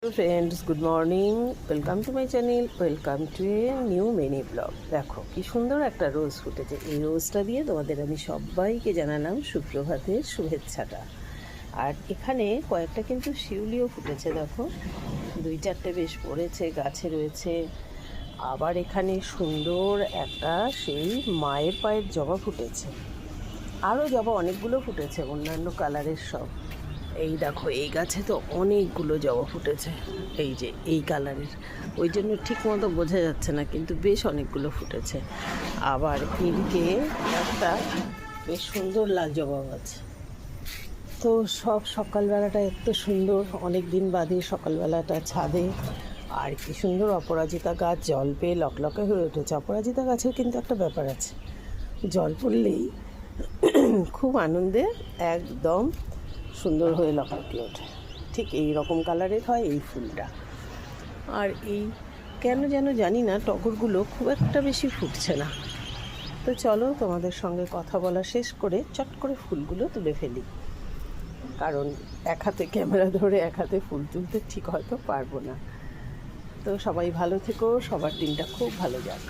Friends, good morning. Welcome to my channel, welcome to a new mini blog. দেখো কি সুন্দর একটা রোজ ফুটেছে। এই রোজটা দিয়ে তোমাদের আমি সবাইকে জানালাম সুপ্রভাতের শুভেচ্ছাটা। আর এখানে কয়েকটা কিন্তু শিউলিও ফুটেছে, দেখো 2-4টে বেশ পড়েছে, গাছে রয়েছে। আবার এখানে সুন্দর একটা সেই মায়ের পায়ের জবা ফুটেছে। আরও জবা অনেকগুলো ফুটেছে, অন্যান্য কালারের সব। এই দেখো, এই গাছে তো অনেকগুলো জবা ফুটেছে, এই যে এই কালারের, ওই জন্য ঠিক মতো বোঝা যাচ্ছে না, কিন্তু বেশ অনেকগুলো ফুটেছে। আবার এদিকে একটা বেশ সুন্দর লাল জবা গাছ। তো সব সকালবেলাটা এত সুন্দর, অনেক দিন বাদে সকালবেলাটা ছাদে। আর কি সুন্দর অপরাজিতা গাছ জল পেয়ে লকলকে হয়ে উঠেছে। অপরাজিতা গাছের কিন্তু একটা ব্যাপার আছে, জল পড়লেই খুব আনন্দে একদম সুন্দর হয়ে লকলকে ওঠে। ঠিক এই রকম কালারের হয় এই ফুলটা। আর এই কেন যেন জানি না, টগরগুলো খুব একটা বেশি ফুটছে না। তো চলো তোমাদের সঙ্গে কথা বলা শেষ করে চট করে ফুলগুলো তুলে ফেলি, কারণ এক হাতে ক্যামেরা ধরে এক হাতে ফুল তুলতে ঠিক হয়তো পারবো না। তো সবাই ভালো থেকো, সবার দিনটা খুব ভালো যাক।